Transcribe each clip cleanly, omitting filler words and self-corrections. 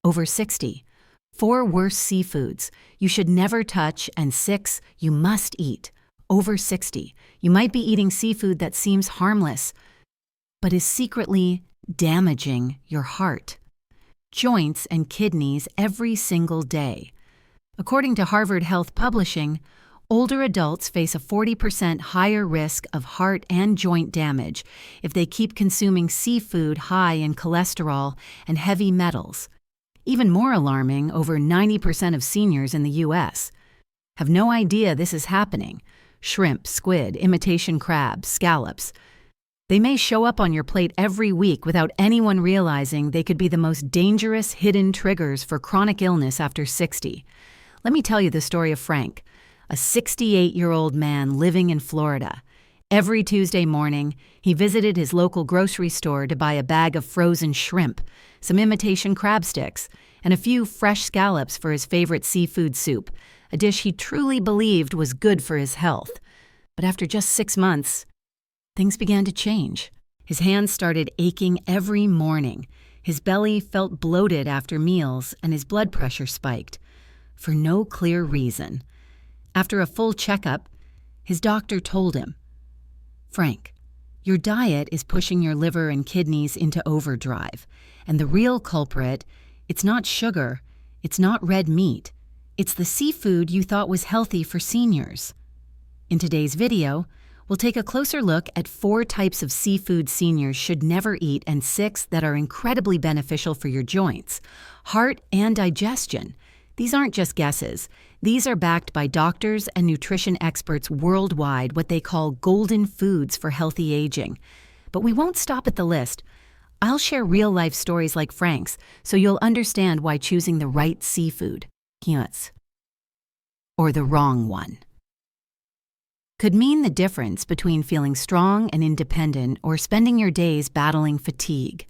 over 60. 4 worst seafoods you should never touch, and 6 you must eat, over 60. You might be eating seafood that seems harmless, but is secretly damaging your heart, joints, and kidneys every single day. According to Harvard Health Publishing, older adults face a 40% higher risk of heart and joint damage if they keep consuming seafood high in cholesterol and heavy metals. Even more alarming, over 90% of seniors in the U.S. have no idea this is happening. Shrimp, squid, imitation crab, scallops. They may show up on your plate every week without anyone realizing they could be the most dangerous hidden triggers for chronic illness after 60. Let me tell you the story of Frank, a 68-year-old man living in Florida. Every Tuesday morning, he visited his local grocery store to buy a bag of frozen shrimp, some imitation crab sticks, and a few fresh scallops for his favorite seafood soup, a dish he truly believed was good for his health. But after just 6 months, things began to change. His hands started aching every morning. His belly felt bloated after meals, and his blood pressure spiked, for no clear reason. After a full checkup, his doctor told him, "Frank, your diet is pushing your liver and kidneys into overdrive, and the real culprit, it's not sugar, it's not red meat, it's the seafood you thought was healthy for seniors." In today's video, we'll take a closer look at 4 types of seafood seniors should never eat and 6 that are incredibly beneficial for your joints, heart, and digestion. These aren't just guesses. These are backed by doctors and nutrition experts worldwide, what they call golden foods for healthy aging. But we won't stop at the list. I'll share real-life stories like Frank's so you'll understand why choosing the right seafood, peanuts, or the wrong one, could mean the difference between feeling strong and independent or spending your days battling fatigue,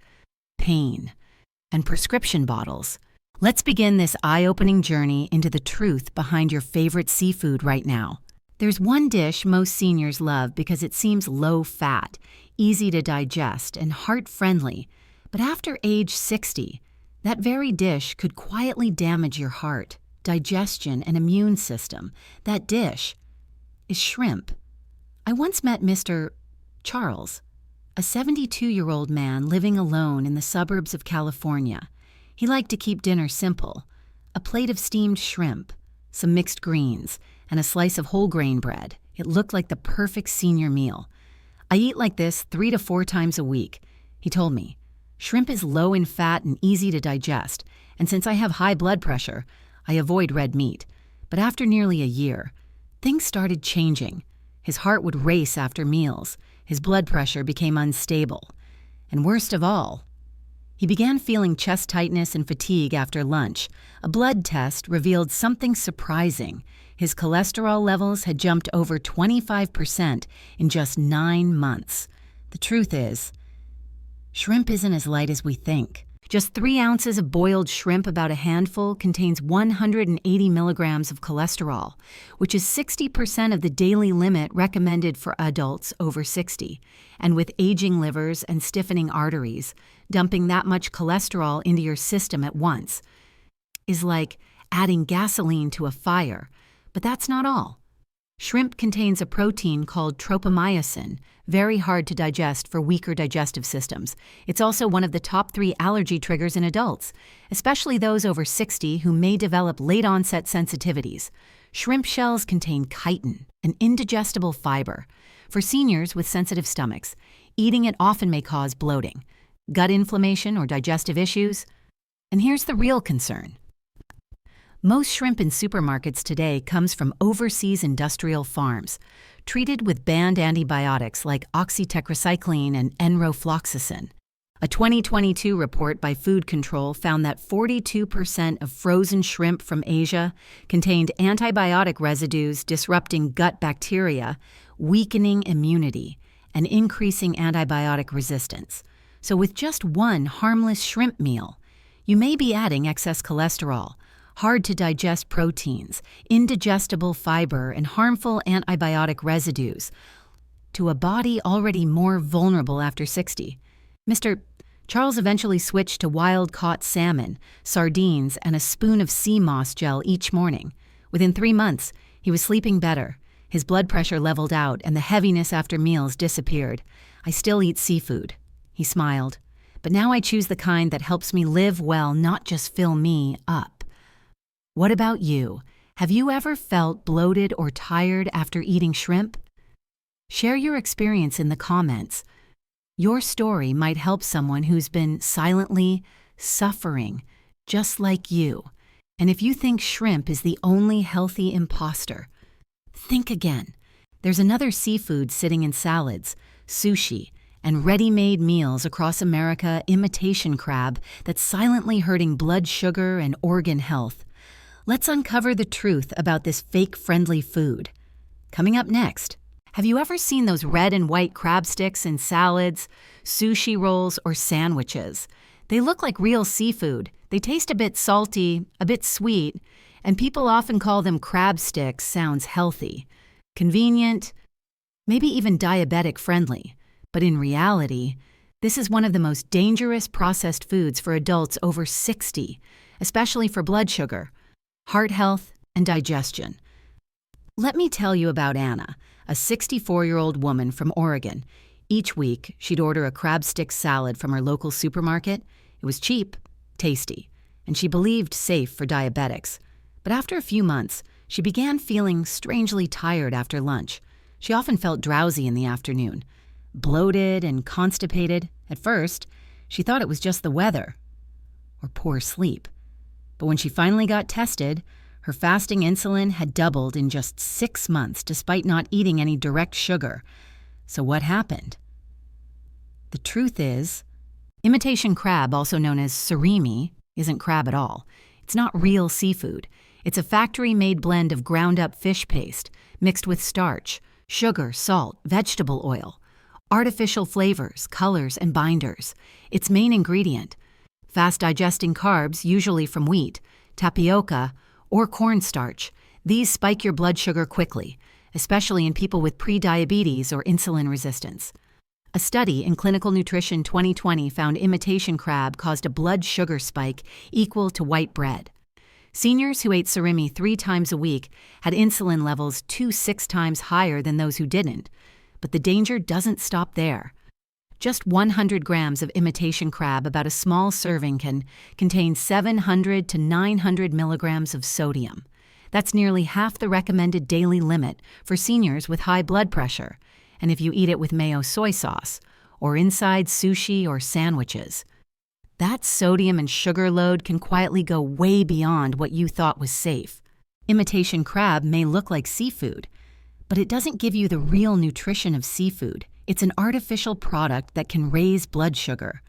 pain, and prescription bottles. Let's begin this eye-opening journey into the truth behind your favorite seafood right now. There's one dish most seniors love because it seems low-fat, easy to digest, and heart-friendly. But after age 60, that very dish could quietly damage your heart, digestion, and immune system. That dish is shrimp. I once met Mr. Charles, a 72-year-old man living alone in the suburbs of California. He liked to keep dinner simple: a plate of steamed shrimp, some mixed greens, and a slice of whole grain bread. It looked like the perfect senior meal. "I eat like this 3 to 4 times a week," he told me. "Shrimp is low in fat and easy to digest, and since I have high blood pressure, I avoid red meat." But after nearly a year, things started changing. His heart would race after meals, his blood pressure became unstable, and worst of all, he began feeling chest tightness and fatigue after lunch. A blood test revealed something surprising. His cholesterol levels had jumped over 25% in just 9 months. The truth is, shrimp isn't as light as we think. Just 3 ounces of boiled shrimp, about a handful, contains 180 milligrams of cholesterol, which is 60% of the daily limit recommended for adults over 60. And with aging livers and stiffening arteries, dumping that much cholesterol into your system at once is like adding gasoline to a fire. But that's not all. Shrimp contains a protein called tropomyosin, very hard to digest for weaker digestive systems. It's also one of the top 3 allergy triggers in adults, especially those over 60 who may develop late-onset sensitivities. Shrimp shells contain chitin, an indigestible fiber. For seniors with sensitive stomachs, eating it often may cause bloating, gut inflammation, or digestive issues. And here's the real concern. Most shrimp in supermarkets today comes from overseas industrial farms, treated with banned antibiotics like oxytetracycline and enrofloxacin. A 2022 report by Food Control found that 42% of frozen shrimp from Asia contained antibiotic residues disrupting gut bacteria, weakening immunity, and increasing antibiotic resistance. So with just one harmless shrimp meal, you may be adding excess cholesterol, hard-to-digest proteins, indigestible fiber, and harmful antibiotic residues to a body already more vulnerable after 60. Mr. Charles eventually switched to wild-caught salmon, sardines, and a spoon of sea moss gel each morning. Within 3 months, he was sleeping better. His blood pressure leveled out, and the heaviness after meals disappeared. "I still eat seafood," he smiled. "But now I choose the kind that helps me live well, not just fill me up." What about you? Have you ever felt bloated or tired after eating shrimp? Share your experience in the comments. Your story might help someone who's been silently suffering, just like you. And if you think shrimp is the only healthy imposter, think again. There's another seafood sitting in salads, sushi, and ready-made meals across America, imitation crab, that's silently hurting blood sugar and organ health. Let's uncover the truth about this fake-friendly food. Coming up next, have you ever seen those red and white crab sticks in salads, sushi rolls, or sandwiches? They look like real seafood. They taste a bit salty, a bit sweet, and people often call them crab sticks. Sounds healthy, convenient, maybe even diabetic-friendly. But in reality, this is one of the most dangerous processed foods for adults over 60, especially for blood sugar, heart health, and digestion. Let me tell you about Anna, a 64-year-old woman from Oregon. Each week, she'd order a crab stick salad from her local supermarket. It was cheap, tasty, and she believed safe for diabetics. But after a few months, she began feeling strangely tired after lunch. She often felt drowsy in the afternoon, bloated and constipated. At first, she thought it was just the weather or poor sleep. But when she finally got tested, her fasting insulin had doubled in just 6 months despite not eating any direct sugar. So what happened? The truth is, imitation crab, also known as surimi, isn't crab at all. It's not real seafood. It's a factory-made blend of ground-up fish paste mixed with starch, sugar, salt, vegetable oil, artificial flavors, colors, and binders. Its main ingredient, fast-digesting carbs, usually from wheat, tapioca, or cornstarch. These spike your blood sugar quickly, especially in people with prediabetes or insulin resistance. A study in Clinical Nutrition 2020 found imitation crab caused a blood sugar spike equal to white bread. Seniors who ate surimi 3 times a week had insulin levels 6 times higher than those who didn't. But the danger doesn't stop there. Just 100 grams of imitation crab, about a small serving, can contain 700 to 900 milligrams of sodium. That's nearly half the recommended daily limit for seniors with high blood pressure, and if you eat it with mayo soy sauce, or inside sushi or sandwiches. That sodium and sugar load can quietly go way beyond what you thought was safe. Imitation crab may look like seafood, but it doesn't give you the real nutrition of seafood. It's an artificial product that can raise blood sugar,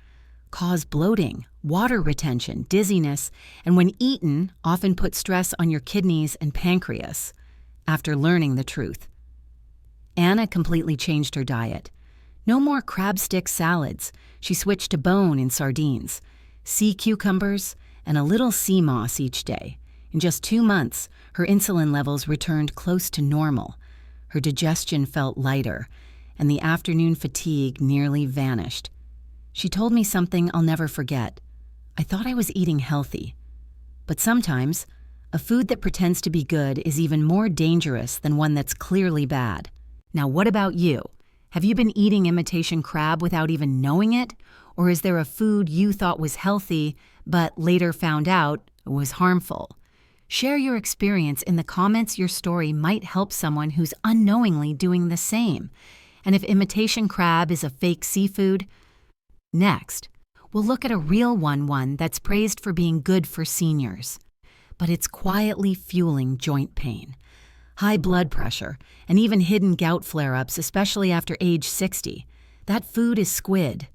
cause bloating, water retention, dizziness, and when eaten, often put stress on your kidneys and pancreas. After learning the truth, Anna completely changed her diet. No more crab stick salads. She switched to bone in sardines, sea cucumbers, and a little sea moss each day. In just 2 months, her insulin levels returned close to normal. Her digestion felt lighter, and the afternoon fatigue nearly vanished. She told me something I'll never forget. I thought I was eating healthy. But sometimes, a food that pretends to be good is even more dangerous than one that's clearly bad. Now, what about you? Have you been eating imitation crab without even knowing it? Or is there a food you thought was healthy, but later found out was harmful? Share your experience in the comments. Your story might help someone who's unknowingly doing the same. And if imitation crab is a fake seafood, next, we'll look at a real one that's praised for being good for seniors. But it's quietly fueling joint pain, high blood pressure, and even hidden gout flare-ups, especially after age 60. That food is squid,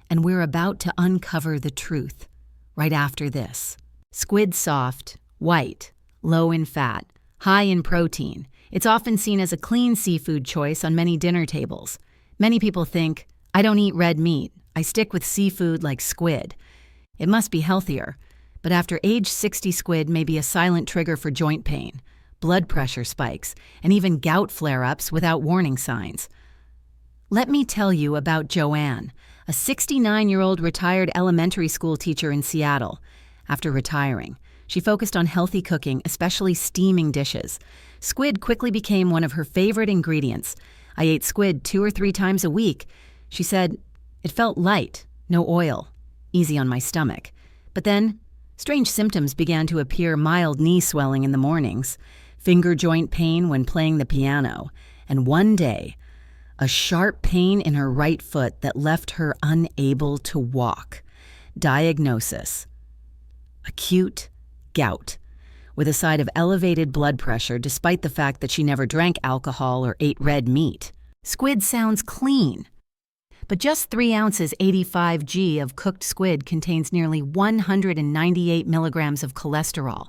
and we're about to uncover the truth right after this. Squid soft, white, low in fat, high in protein. It's often seen as a clean seafood choice on many dinner tables. Many people think, I don't eat red meat. I stick with seafood like squid. It must be healthier. But after age 60, squid may be a silent trigger for joint pain, blood pressure spikes, and even gout flare-ups without warning signs. Let me tell you about Joanne, a 69-year-old retired elementary school teacher in Seattle. After retiring, she focused on healthy cooking, especially steaming dishes. Squid quickly became one of her favorite ingredients. "I ate squid 2 or 3 times a week." She said, "It felt light, no oil, easy on my stomach." But then, strange symptoms began to appear: mild knee swelling in the mornings, finger joint pain when playing the piano, and one day, a sharp pain in her right foot that left her unable to walk. Diagnosis: acute gout, with a side of elevated blood pressure despite the fact that she never drank alcohol or ate red meat. Squid sounds clean, but just 3 ounces 85 g of cooked squid contains nearly 198 milligrams of cholesterol.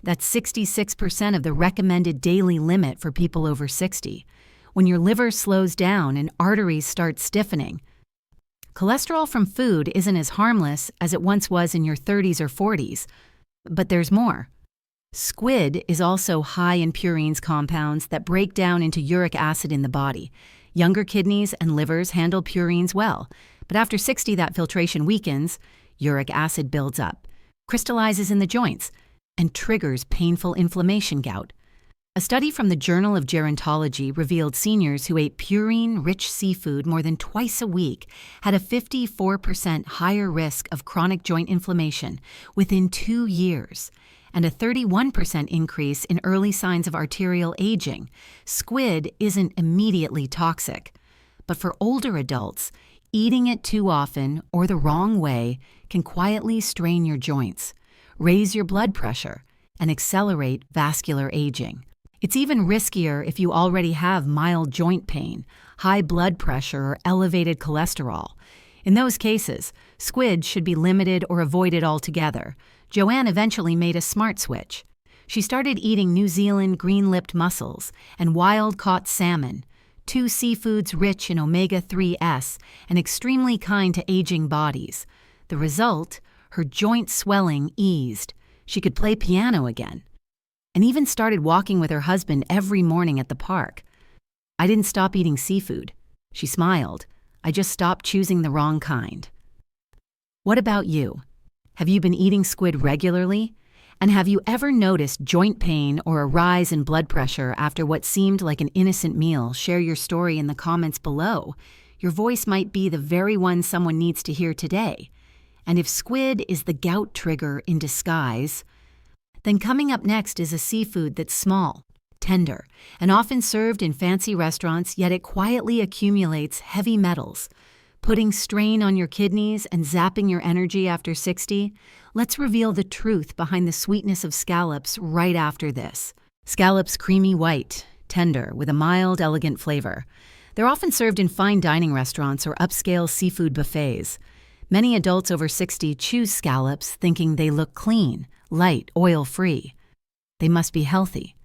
That's 66% of the recommended daily limit for people over 60. When your liver slows down and arteries start stiffening, cholesterol from food isn't as harmless as it once was in your 30s or 40s. But there's more. Squid is also high in purines compounds that break down into uric acid in the body. Younger kidneys and livers handle purines well, but after 60 that filtration weakens, uric acid builds up, crystallizes in the joints, and triggers painful inflammation gout. A study from the Journal of Gerontology revealed seniors who ate purine-rich seafood more than twice a week had a 54% higher risk of chronic joint inflammation within 2 years, and a 31% increase in early signs of arterial aging. Squid isn't immediately toxic, but for older adults, eating it too often or the wrong way can quietly strain your joints, raise your blood pressure, and accelerate vascular aging. It's even riskier if you already have mild joint pain, high blood pressure, or elevated cholesterol. In those cases, squid should be limited or avoided altogether. Joanne eventually made a smart switch. She started eating New Zealand green-lipped mussels and wild-caught salmon, 2 seafoods rich in omega-3s and extremely kind to aging bodies. The result? Her joint swelling eased. She could play piano again, and even started walking with her husband every morning at the park. "I didn't stop eating seafood," she smiled. "I just stopped choosing the wrong kind." What about you? Have you been eating squid regularly? And have you ever noticed joint pain or a rise in blood pressure after what seemed like an innocent meal? Share your story in the comments below. Your voice might be the very one someone needs to hear today. And if squid is the gout trigger in disguise, then coming up next is a seafood that's small, tender, and often served in fancy restaurants, yet it quietly accumulates heavy metals, putting strain on your kidneys and zapping your energy after 60. Let's reveal the truth behind the sweetness of scallops right after this. Scallops creamy white, tender, with a mild, elegant flavor. They're often served in fine dining restaurants or upscale seafood buffets. Many adults over 60 choose scallops thinking they look clean, light, oil-free. They must be healthy.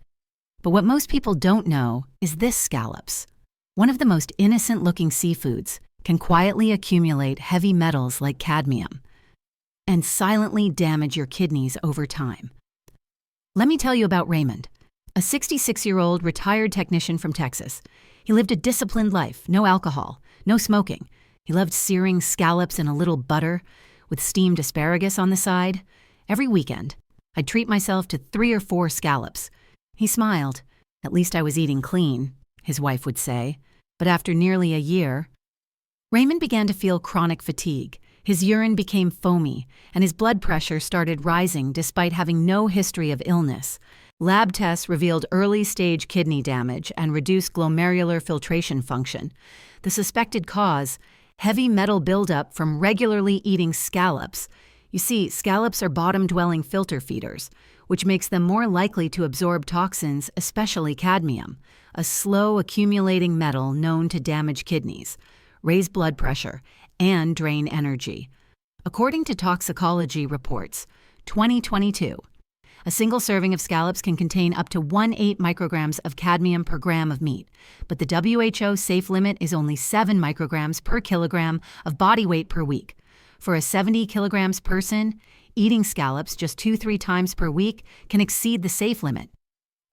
But what most people don't know is this: scallops, one of the most innocent-looking seafoods, can quietly accumulate heavy metals like cadmium and silently damage your kidneys over time. Let me tell you about Raymond, a 66-year-old retired technician from Texas. He lived a disciplined life, no alcohol, no smoking. He loved searing scallops in a little butter with steamed asparagus on the side. Every weekend, I'd treat myself to 3 or 4 scallops. He smiled. "At least I was eating clean," his wife would say. But after nearly a year, Raymond began to feel chronic fatigue. His urine became foamy, and his blood pressure started rising despite having no history of illness. Lab tests revealed early-stage kidney damage and reduced glomerular filtration function. The suspected cause: heavy metal buildup from regularly eating scallops. You see, scallops are bottom-dwelling filter feeders, which makes them more likely to absorb toxins, especially cadmium, a slow-accumulating metal known to damage kidneys, raise blood pressure, and drain energy. According to toxicology reports, 2022, a single serving of scallops can contain up to 1/8 micrograms of cadmium per gram of meat, but the WHO safe limit is only 7 micrograms per kilogram of body weight per week. For a 70 kilograms person, eating scallops just 2-3 times per week can exceed the safe limit.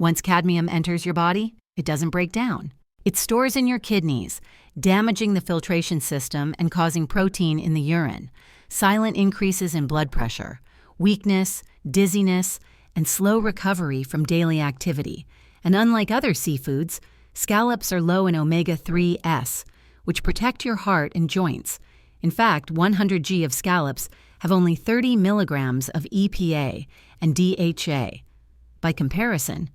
Once cadmium enters your body, it doesn't break down. It stores in your kidneys, damaging the filtration system and causing protein in the urine, silent increases in blood pressure, weakness, dizziness, and slow recovery from daily activity. And unlike other seafoods, scallops are low in omega-3s, which protect your heart and joints. In fact, 100 g of scallops have only 30 milligrams of EPA and DHA. By comparison,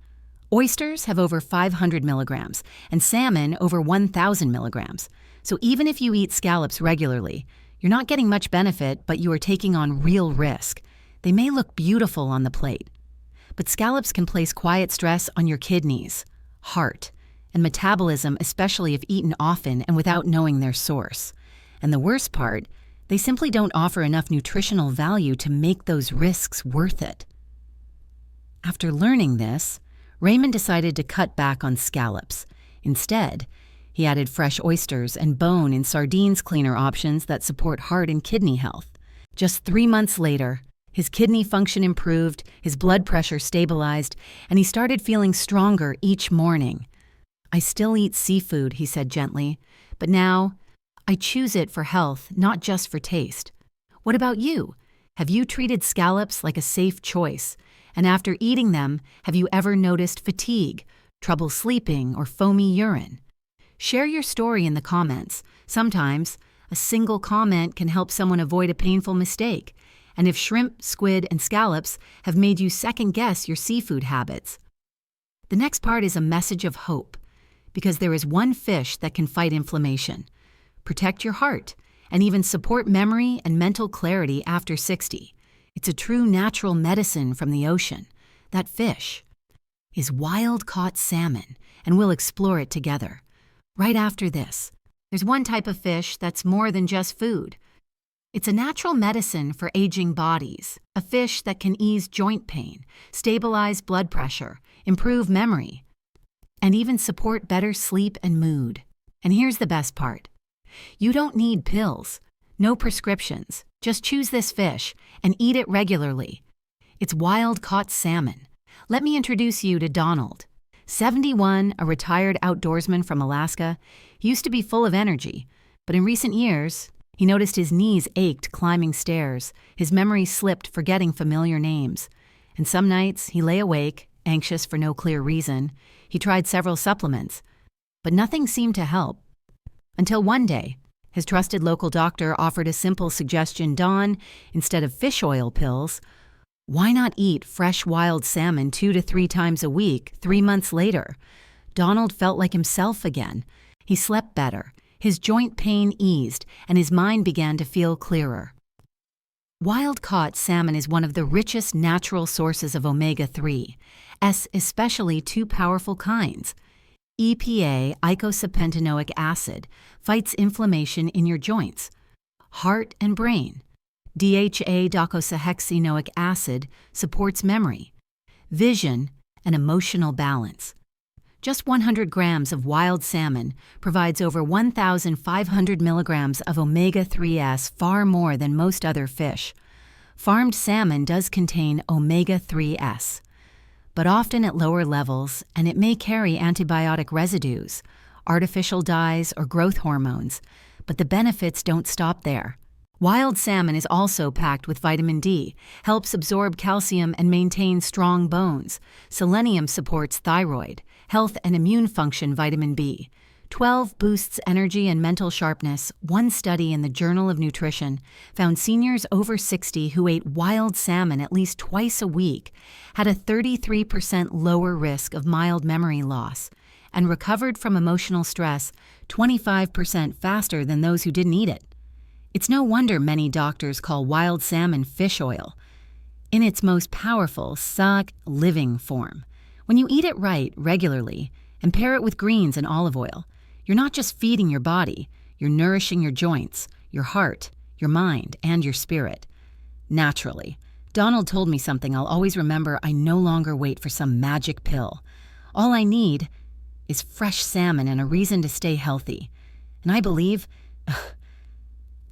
oysters have over 500 milligrams and salmon over 1,000 milligrams. So even if you eat scallops regularly, you're not getting much benefit, but you are taking on real risk. They may look beautiful on the plate, but scallops can place quiet stress on your kidneys, heart, and metabolism, especially if eaten often and without knowing their source. And the worst part, they simply don't offer enough nutritional value to make those risks worth it. After learning this, Raymond decided to cut back on scallops. Instead, he added fresh oysters and bone and sardines cleaner options that support heart and kidney health. Just 3 months later, his kidney function improved, his blood pressure stabilized, and he started feeling stronger each morning. "I still eat seafood," he said gently, "but now I choose it for health, not just for taste." What about you? Have you treated scallops like a safe choice? And after eating them, have you ever noticed fatigue, trouble sleeping, or foamy urine? Share your story in the comments. Sometimes, a single comment can help someone avoid a painful mistake. And if shrimp, squid, and scallops have made you second-guess your seafood habits. The next part is a message of hope, because there is one fish that can fight inflammation, protect your heart, and even support memory and mental clarity after 60. It's a true natural medicine from the ocean. That fish is wild-caught salmon, and we'll explore it together. Right after this, there's one type of fish that's more than just food. It's a natural medicine for aging bodies, a fish that can ease joint pain, stabilize blood pressure, improve memory, and even support better sleep and mood. And here's the best part. You don't need pills, no prescriptions. Just choose this fish and eat it regularly. It's wild-caught salmon. Let me introduce you to Donald. 71, a retired outdoorsman from Alaska. He used to be full of energy, but in recent years, he noticed his knees ached climbing stairs, his memory slipped forgetting familiar names, and some nights he lay awake, anxious for no clear reason. He tried several supplements, but nothing seemed to help. Until one day, his trusted local doctor offered a simple suggestion: Don, instead of fish oil pills, why not eat fresh wild salmon 2 to 3 times a week? 3 months later, Donald felt like himself again. He slept better. His joint pain eased, and his mind began to feel clearer. Wild-caught salmon is one of the richest natural sources of omega-3, especially 2 powerful kinds. EPA, eicosapentaenoic acid, fights inflammation in your joints, heart and brain. DHA, docosahexaenoic acid, supports memory, vision, and emotional balance. Just 100 grams of wild salmon provides over 1,500 milligrams of omega-3s, far more than most other fish. Farmed salmon does contain omega-3s, but often at lower levels, and it may carry antibiotic residues, artificial dyes, or growth hormones, but the benefits don't stop there. Wild salmon is also packed with vitamin D, helps absorb calcium and maintain strong bones. Selenium supports thyroid, health and immune function. Vitamin B12 boosts energy and mental sharpness. One study in the Journal of Nutrition found seniors over 60 who ate wild salmon at least twice a week had a 33% lower risk of mild memory loss and recovered from emotional stress 25% faster than those who didn't eat it. It's no wonder many doctors call wild salmon fish oil. In its most powerful, living form, when you eat it right regularly and pair it with greens and olive oil, you're not just feeding your body, you're nourishing your joints, your heart, your mind, and your spirit. Naturally, Donald told me something I'll always remember. I no longer wait for some magic pill. All I need is fresh salmon and a reason to stay healthy. And I believe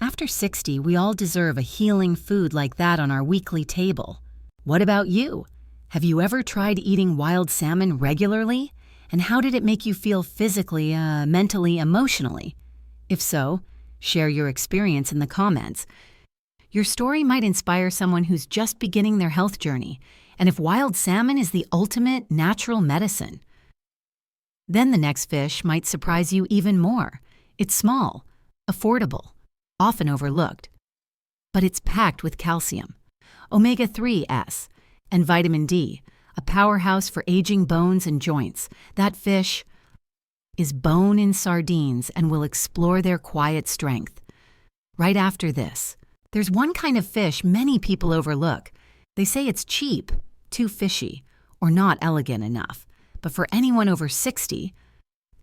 after 60, we all deserve a healing food like that on our weekly table. What about you? Have you ever tried eating wild salmon regularly? And how did it make you feel physically, mentally, emotionally? If so, share your experience in the comments. Your story might inspire someone who's just beginning their health journey, and if wild salmon is the ultimate natural medicine, then the next fish might surprise you even more. It's small, affordable, often overlooked, but it's packed with calcium, omega-3s, and vitamin D, a powerhouse for aging bones and joints. That fish is bone in sardines, and we'll explore their quiet strength. Right after this, there's one kind of fish many people overlook. They say it's cheap, too fishy, or not elegant enough. But for anyone over 60,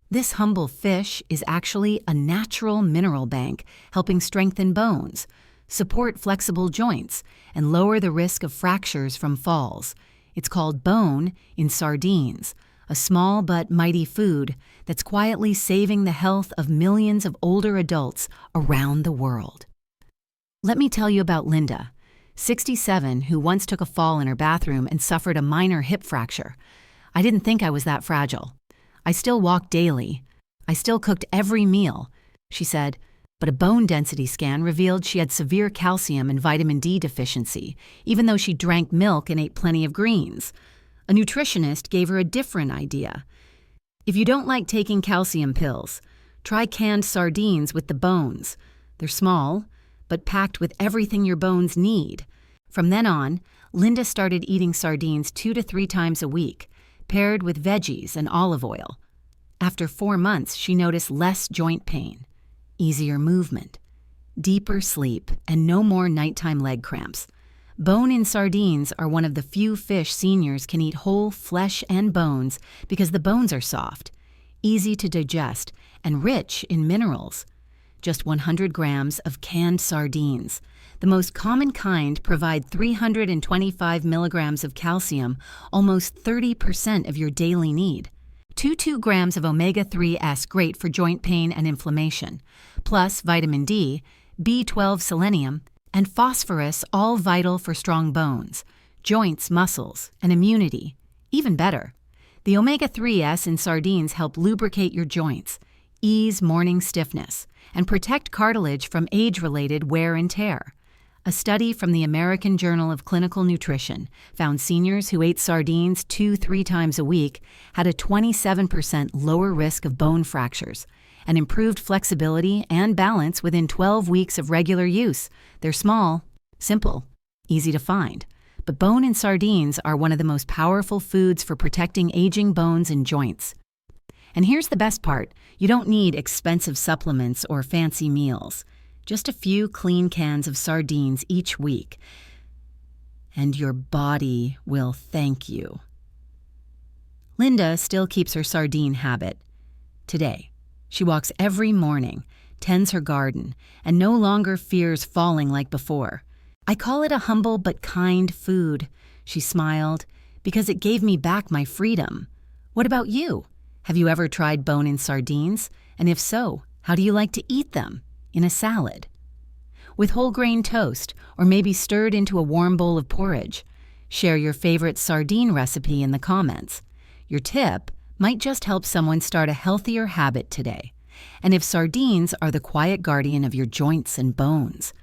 this humble fish is actually a natural mineral bank, helping strengthen bones, support flexible joints, and lower the risk of fractures from falls. It's called bone in sardines, a small but mighty food that's quietly saving the health of millions of older adults around the world. Let me tell you about Linda, 67, who once took a fall in her bathroom and suffered a minor hip fracture. I didn't think I was that fragile. I still walked daily. I still cooked every meal, she said, but a bone density scan revealed she had severe calcium and vitamin D deficiency, even though she drank milk and ate plenty of greens. A nutritionist gave her a different idea. If you don't like taking calcium pills, try canned sardines with the bones. They're small, but packed with everything your bones need. From then on, Linda started eating sardines 2 to 3 times a week, paired with veggies and olive oil. After 4 months, she noticed less joint pain, easier movement, deeper sleep, and no more nighttime leg cramps. Bone-in sardines are one of the few fish seniors can eat whole flesh and bones because the bones are soft, easy to digest, and rich in minerals. Just 100 grams of canned sardines. The most common kind provide 325 milligrams of calcium, almost 30% of your daily need. 2 grams of omega-3s great for joint pain and inflammation, plus vitamin D, B12 selenium, and phosphorus, all vital for strong bones, joints, muscles, and immunity. Even better, the omega-3s in sardines help lubricate your joints, ease morning stiffness, and protect cartilage from age-related wear and tear. A study from the American Journal of Clinical Nutrition found seniors who ate sardines 2-3 times a week had a 27% lower risk of bone fractures and improved flexibility and balance within 12 weeks of regular use. They're small, simple, easy to find. But bone and sardines are one of the most powerful foods for protecting aging bones and joints. And here's the best part. You don't need expensive supplements or fancy meals. Just a few clean cans of sardines each week, and your body will thank you. Linda still keeps her sardine habit. Today, she walks every morning, tends her garden, and no longer fears falling like before. I call it a humble but kind food, she smiled, because it gave me back my freedom. What about you? Have you ever tried bone-in sardines? And if so, how do you like to eat them? In a salad, with whole grain toast, or maybe stirred into a warm bowl of porridge. Share your favorite sardine recipe in the comments. Your tip might just help someone start a healthier habit today. And if sardines are the quiet guardian of your joints and bones,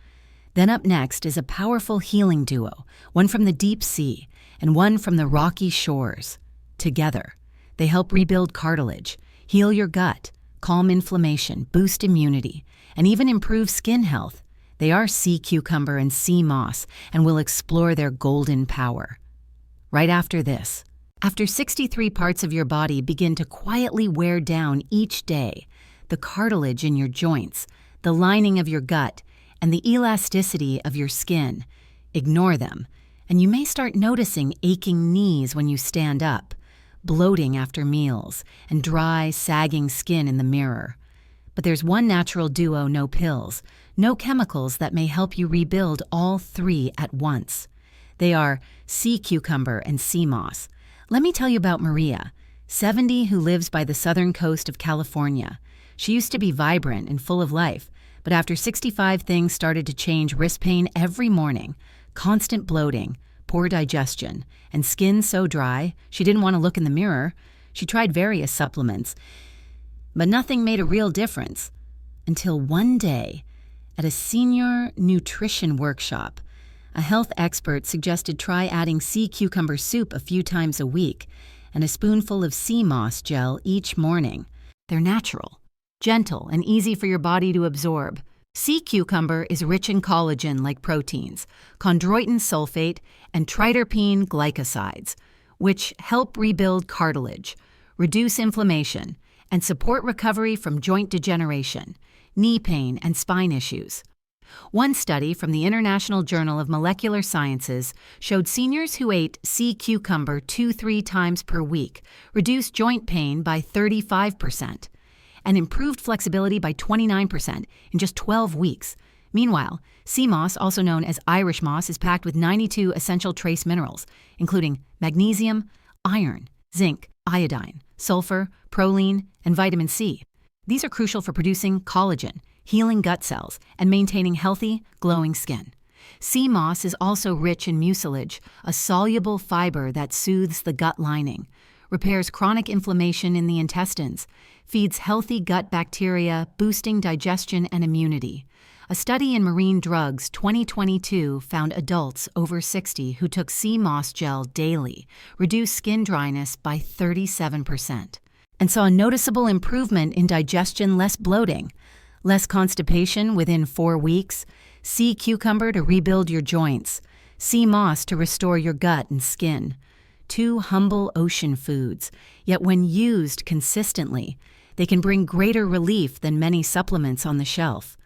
then up next is a powerful healing duo, one from the deep sea and one from the rocky shores. Together, they help rebuild cartilage, heal your gut, calm inflammation, boost immunity, and even improve skin health. They are sea cucumber and sea moss, and we'll explore their golden power. Right after this, after 63 parts of your body begin to quietly wear down each day, the cartilage in your joints, the lining of your gut, and the elasticity of your skin, ignore them, and you may start noticing aching knees when you stand up, bloating after meals, and dry, sagging skin in the mirror. But there's one natural duo, no pills, no chemicals that may help you rebuild all 3 at once. They are sea cucumber and sea moss. Let me tell you about Maria, 70, who lives by the southern coast of California. She used to be vibrant and full of life, but after 65 things started to change. Wrist pain every morning, constant bloating, poor digestion, and skin so dry she didn't want to look in the mirror. She tried various supplements, but nothing made a real difference. Until one day, at a senior nutrition workshop, a health expert suggested try adding sea cucumber soup a few times a week and a spoonful of sea moss gel each morning. They're natural, gentle, and easy for your body to absorb. Sea cucumber is rich in collagen like proteins, chondroitin sulfate, and triterpene glycosides, which help rebuild cartilage, reduce inflammation, and support recovery from joint degeneration, knee pain, and spine issues. One study from the International Journal of Molecular Sciences showed seniors who ate sea cucumber 2-3 times per week reduced joint pain by 35% and improved flexibility by 29% in just 12 weeks. Meanwhile, sea moss, also known as Irish moss, is packed with 92 essential trace minerals, including magnesium, iron, zinc, iodine, sulfur, proline, and vitamin C. These are crucial for producing collagen, healing gut cells, and maintaining healthy, glowing skin. Sea moss is also rich in mucilage, a soluble fiber that soothes the gut lining, repairs chronic inflammation in the intestines, feeds healthy gut bacteria, boosting digestion and immunity. A study in Marine Drugs 2022 found adults over 60 who took sea moss gel daily reduced skin dryness by 37% and saw a noticeable improvement in digestion, less bloating, less constipation within 4 weeks, sea cucumber to rebuild your joints, sea moss to restore your gut and skin. 2 humble ocean foods, yet when used consistently, they can bring greater relief than many supplements on the shelf.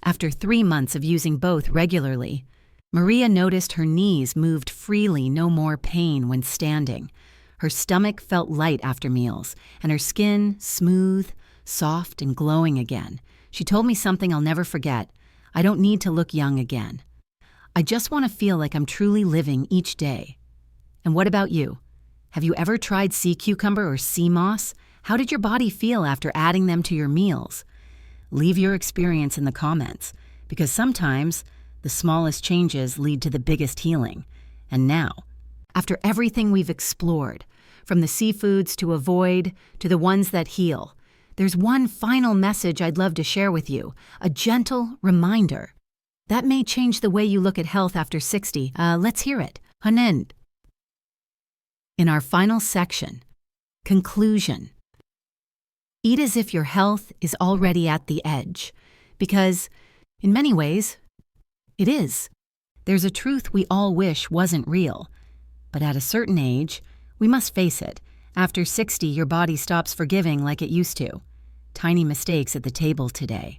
After 3 months of using both regularly, Maria noticed her knees moved freely, no more pain when standing. Her stomach felt light after meals, and her skin smooth, soft, and glowing again. She told me something I'll never forget. I don't need to look young again. I just want to feel like I'm truly living each day. And what about you? Have you ever tried sea cucumber or sea moss? How did your body feel after adding them to your meals? Leave your experience in the comments, because sometimes the smallest changes lead to the biggest healing. And now, after everything we've explored, from the seafoods to avoid to the ones that heal, there's one final message I'd love to share with you, a gentle reminder. That may change the way you look at health after 60. Let's hear it. Hanen. In our final section, conclusion. Eat as if your health is already at the edge, because, in many ways, it is. There's a truth we all wish wasn't real, but at a certain age, we must face it. After 60, your body stops forgiving like it used to. Tiny mistakes at the table today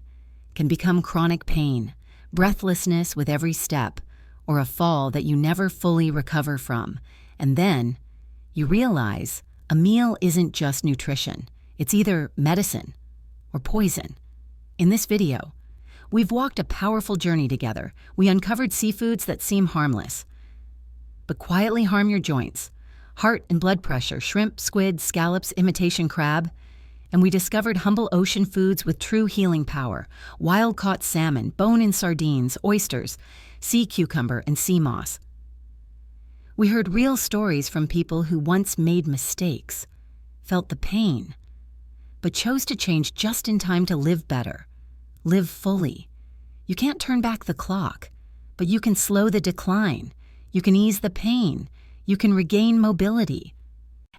can become chronic pain, breathlessness with every step, or a fall that you never fully recover from. And then, you realize a meal isn't just nutrition. It's either medicine or poison. In this video, we've walked a powerful journey together. We uncovered seafoods that seem harmless, but quietly harm your joints, heart and blood pressure, shrimp, squid, scallops, imitation crab. And we discovered humble ocean foods with true healing power, wild-caught salmon, bone-in sardines, oysters, sea cucumber, and sea moss. We heard real stories from people who once made mistakes, felt the pain, but chose to change just in time to live better, live fully. You can't turn back the clock, but you can slow the decline. You can ease the pain. You can regain mobility.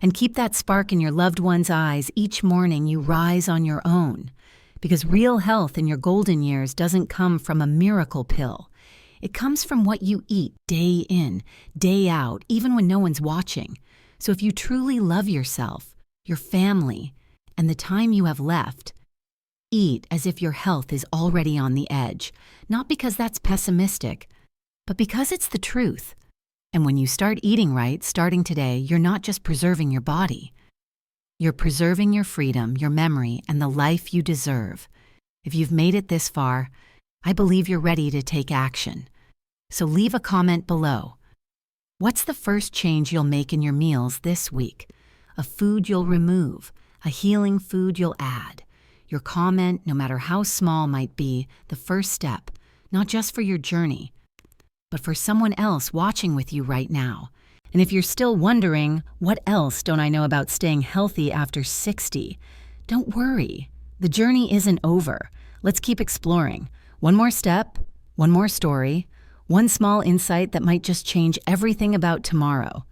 And keep that spark in your loved one's eyes each morning you rise on your own. Because real health in your golden years doesn't come from a miracle pill. It comes from what you eat day in, day out, even when no one's watching. So if you truly love yourself, your family, and the time you have left, eat as if your health is already on the edge. Not because that's pessimistic, but because it's the truth. And when you start eating right, starting today, you're not just preserving your body. You're preserving your freedom, your memory, and the life you deserve. If you've made it this far, I believe you're ready to take action. So leave a comment below. What's the first change you'll make in your meals this week? A food you'll remove, a healing food you'll add. Your comment, no matter how small, might be the first step, not just for your journey, but for someone else watching with you right now. And if you're still wondering, what else don't I know about staying healthy after 60? Don't worry. The journey isn't over. Let's keep exploring. One more step, one more story, one small insight that might just change everything about tomorrow.